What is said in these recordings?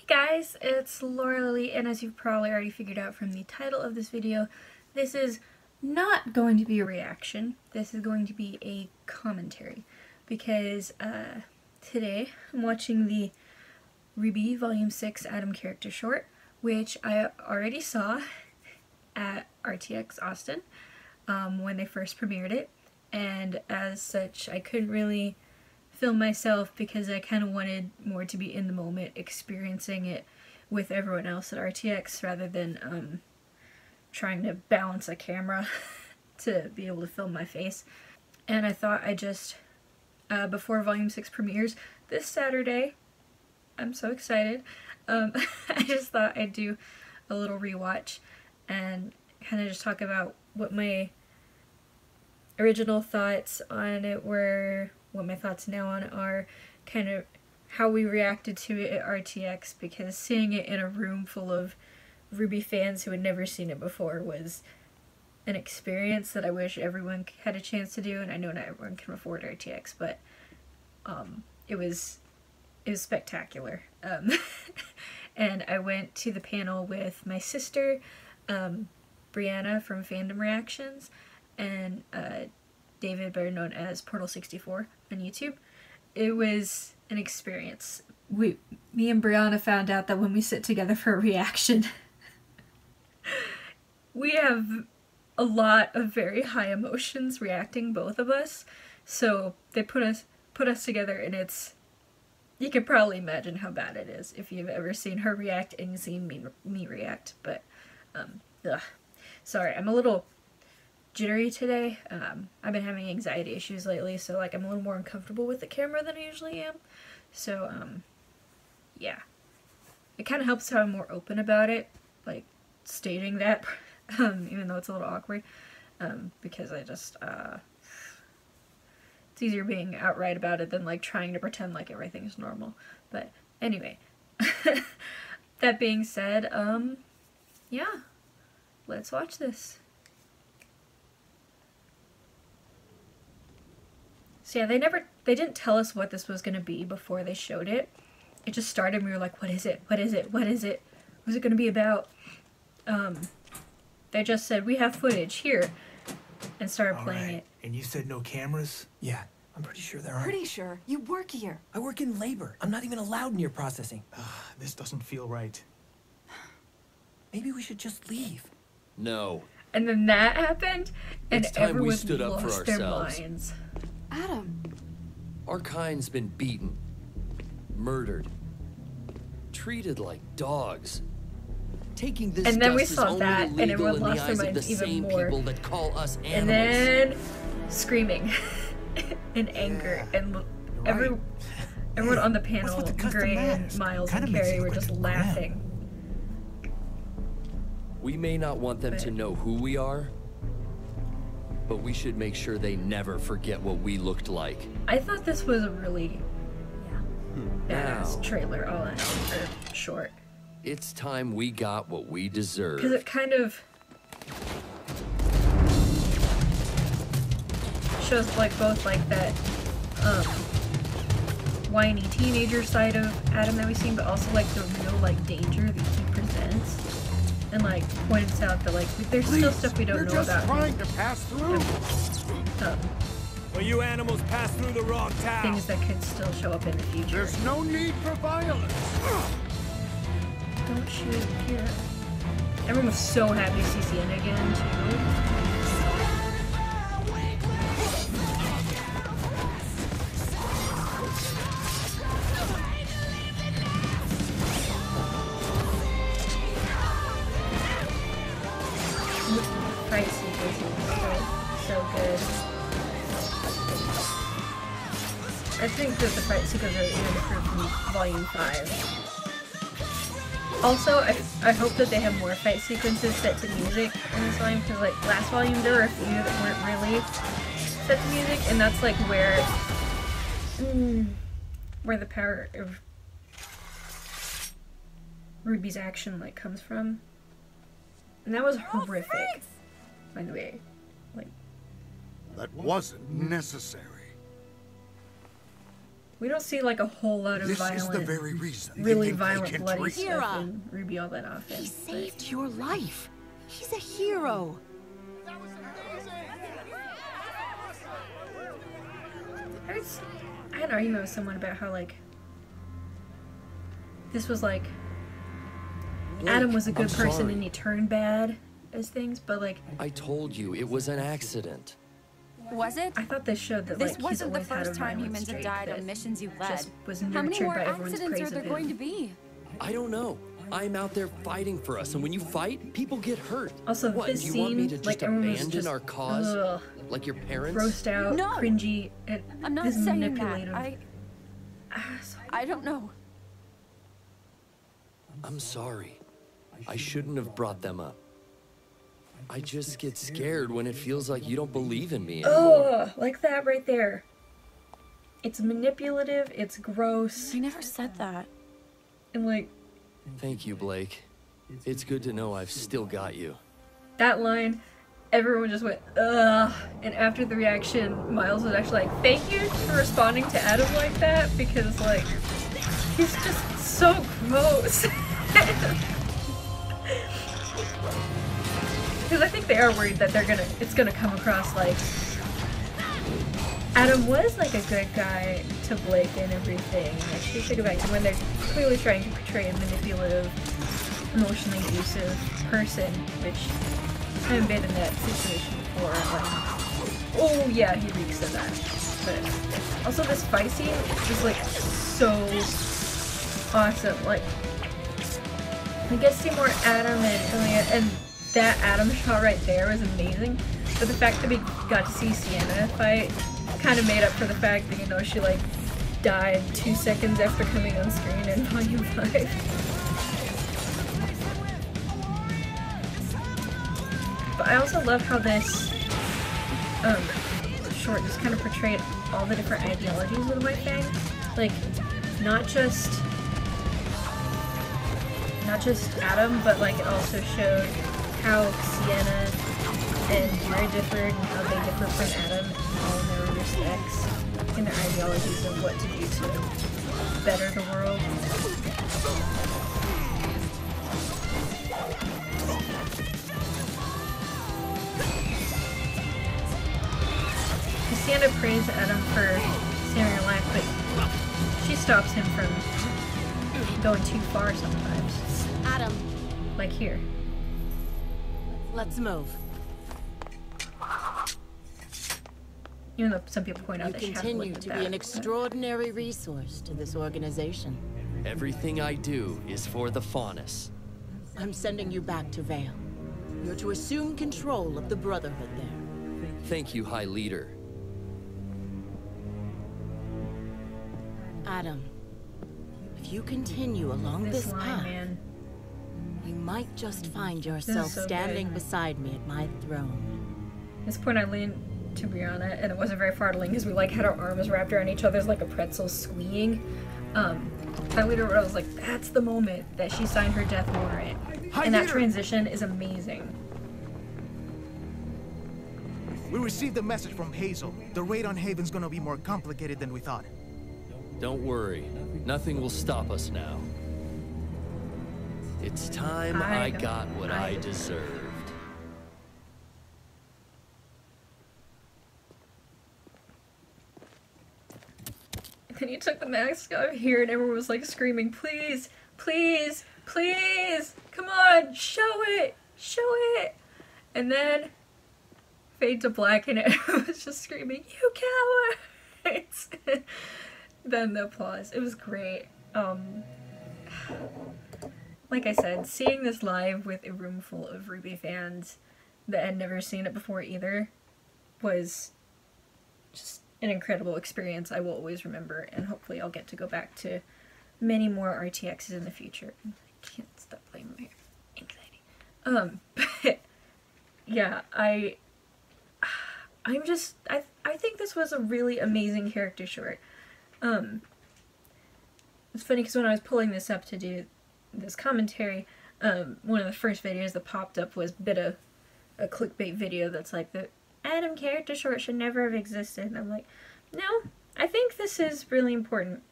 guys, it's Laurelei Lee, and as you've probably already figured out from the title of this video, this is not going to be a reaction. This is going to be a commentary, because today I'm watching the RWBY Volume 6 Adam character short, which I already saw at RTX Austin when they first premiered it, and as such I couldn't really film myself because I kind of wanted more to be in the moment, experiencing it with everyone else at RTX rather than trying to balance a camera to be able to film my face. And I thought I just, before Volume 6 premieres this Saturday, I'm so excited, I just thought I'd do a little rewatch and kind of just talk about what my original thoughts on it were, what my thoughts now on it are, kind of how we reacted to it at RTX, because seeing it in a room full of RWBY fans who had never seen it before was an experience that I wish everyone had a chance to do, and I know not everyone can afford RTX, but it was spectacular. And I went to the panel with my sister, Brianna from Fandom Reactions, and David, better known as Portal64 on YouTube. It was an experience. Me and Brianna found out that when we sit together for a reaction, we have a lot of very high emotions reacting, both of us. So they put us together, and you can probably imagine how bad it is if you've ever seen her react and you've seen me react. But sorry, I'm a little jittery today. I've been having anxiety issues lately, so like I'm a little more uncomfortable with the camera than I usually am. So yeah, it kind of helps how I'm more open about it, like stating that, even though it's a little awkward, because I just it's easier being outright about it than like trying to pretend like everything's normal. But anyway, that being said, yeah, let's watch this. So yeah, they didn't tell us what this was gonna be before they showed it. It just started and we were like, what is it? What is it? What is it? What's it gonna be about? They just said, we have footage here, and started playing it. And you said no cameras? Yeah, I'm pretty sure there aren't. Pretty sure? You work here. I work in labor. I'm not even allowed near processing. This doesn't feel right. Maybe we should just leave. No. And then that happened, and It's time everyone we stood up for lost their ourselves. minds. Adam. Our kind's been beaten, murdered, treated like dogs. Taking this And then we dust saw is only that, and illegal everyone in the lost their eyes of minds the even same more. people that call us animals. And then screaming in anger, and everyone on the panel, Gray and Miles and Carrie, were just laughing. We may not want them to know who we are, but we should make sure they never forget what we looked like. I thought this was a really badass Now. trailer, all in all, or short. It's time we got what we deserve. Because it kind of shows like both like that whiny teenager side of Adam that we've seen, but also like the real like danger that he presents, and like points out that like there's still stuff we don't know about him. Trying to pass through. Well, you animals pass through the wrong town. Things that could still show up in the future. There's no need for violence. Don't shoot here. Everyone was so happy to see Sienna again too. Fight sequence is so good. I think that the fight sequence are even improved from Volume 5. Also, I hope that they have more fight sequences set to music in this volume, because like last volume there were a few that weren't really set to music, and that's like where the power of RWBY's action like comes from. And that was horrific, by the way. Like, That wasn't necessary. We don't see like a whole lot of This violent, is the very reason really you think they violent, can bloody treat- stuff in RWBY all that often. He saved your life. He's a hero. I had an argument with someone about how like this was like Adam was a good I'm person sorry. and he turned bad as things, but like I told you it was an accident. Was it? I thought this showed that This like he's wasn't the always had a first time violent humans have streak died that on missions you've led. just was How many nurtured more by everyone's accidents praise are there of going to him. be? I don't know. I'm out there fighting for us, and when you fight, people get hurt. Also, what, this do you want me scene, to like just everyone was abandon just our cause? ugh, Like your parents? grossed out, No! cringy, and I'm not this saying manipulative. that. So I don't know. I'm sorry. I shouldn't have brought them up. I just get scared when it feels like you don't believe in me anymore. ugh, like that right there. It's manipulative, it's gross, I never said that. and like Thank you, Blake. It's good to know I've still got you. that line, everyone just went, ugh. And after the reaction, Miles was actually like, thank you for responding to Adam like that, because like, he's just so gross. Because I think they are worried that it's gonna come across like Adam was like a good guy to Blake and everything. Like she should go back to when they're clearly trying to portray a manipulative, emotionally abusive person, which I haven't been in that situation before. Oh yeah, he reeks of that. But also this fight scene is like so awesome. Like we get to see more Adam and Elliot, and that Adam shot right there was amazing. But the fact that we got to see Sienna fight kind of made up for the fact that, you know, she like died 2 seconds after coming on screen in Volume 5. But I also love how this short just kind of portrayed all the different ideologies of the White Fang. Like, not just Adam, but like it also showed how Sienna and Jerry differed and how they differ from Adam all in their respects and their ideologies of what to do to better the world. Sienna praised Adam for saving her life, but she stops him from going too far sometimes. Adam, Like here. let's move. Even though some people point out You that she hasn't continue looked to at be an that. extraordinary resource to this organization. Everything I do is for the Faunus. I'm sending you back to Vale. You're to assume control of the Brotherhood there. Thank you, High Leader. Adam, if you continue along This this line, path, man. you might just find yourself so standing good. beside me at my throne. At this point I leaned to Brianna, and it wasn't very far to lean because we like had our arms wrapped around each other's like a pretzel squeeing. I literally was like, that's the moment that she signed her death warrant. And that transition is amazing. We received a message from Hazel. The raid on Haven's gonna be more complicated than we thought. Don't worry. Nothing will stop us now. It's time I got what I deserved. Then he took the mask out of here and everyone was like screaming, please, please, please, come on, show it, show it. And then fade to black and everyone was just screaming, you cowards. Then the applause. It was great. Like I said, seeing this live with a room full of RWBY fans that had never seen it before either was just an incredible experience I will always remember, and hopefully I'll get to go back to many more RTXs in the future. I can't stop playing my anxiety. But yeah, I think this was a really amazing character short. It's funny because when I was pulling this up to do this commentary, one of the first videos that popped up was a clickbait video that's like, the Adam character short should never have existed. And I'm like, no, I think this is really important.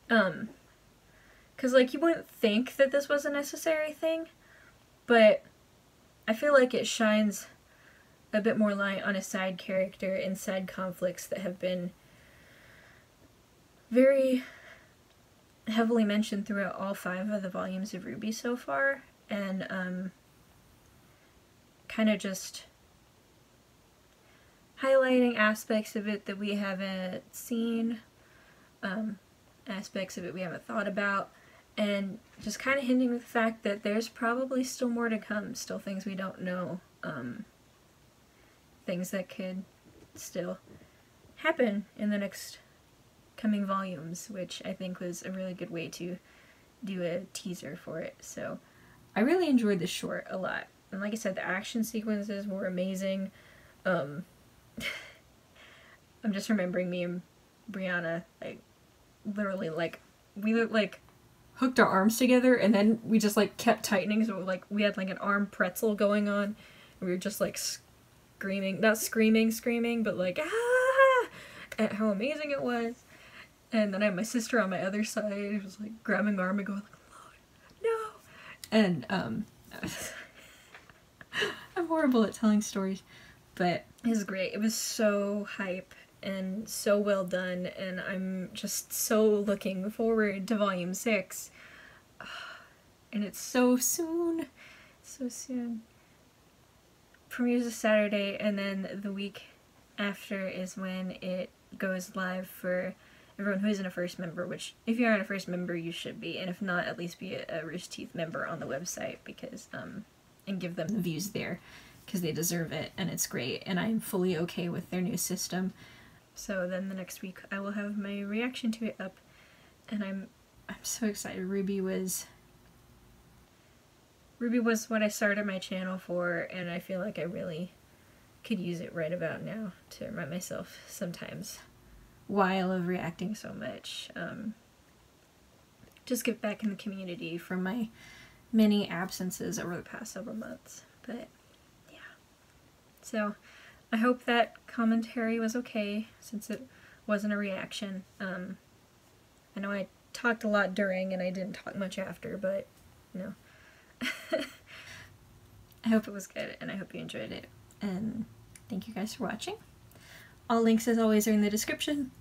Because, like, you wouldn't think that this was a necessary thing, but I feel like it shines a bit more light on a side character and side conflicts that have been very heavily mentioned throughout all 5 of the volumes of RWBY so far, and kind of just highlighting aspects of it that we haven't seen, aspects of it we haven't thought about, and just kind of hinting at the fact that there's probably still more to come, still things we don't know, things that could still happen in the next coming volumes, which I think was a really good way to do a teaser for it. So I really enjoyed this short a lot, and like I said, the action sequences were amazing. I'm just remembering me and Brianna, like, literally, like, we like hooked our arms together and then we just like kept tightening, so like we had like an arm pretzel going on, and we were just like screaming, not screaming, but like ah, at how amazing it was. And then I had my sister on my other side who was like grabbing my arm and going like, no, and I'm horrible at telling stories, but it was great. It was so hype and so well done, and I'm just so looking forward to volume 6. And it's so soon. So soon. Premieres a Saturday, and then the week after is when it goes live for everyone who isn't a first member, which if you aren't a first member you should be, and if not, at least be a Rooster Teeth member on the website, because and give them the views there, because they deserve it, and it's great, and I'm fully okay with their new system. So then the next week I will have my reaction to it up, and I'm so excited. RWBY was what I started my channel for, and I feel like I really could use it right about now to remind myself sometimes why I love reacting so much. Just get back in the community from my many absences over the past several months. But yeah, so I hope that commentary was okay, since it wasn't a reaction. I know I talked a lot during and I didn't talk much after, but you know. I hope it was good, and I hope you enjoyed it, and thank you guys for watching. All links, as always, are in the description.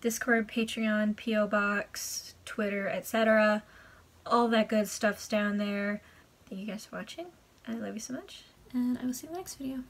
Discord, Patreon, P.O. Box, Twitter, etc. All that good stuff's down there. Thank you guys for watching. I love you so much, and I will see you in the next video.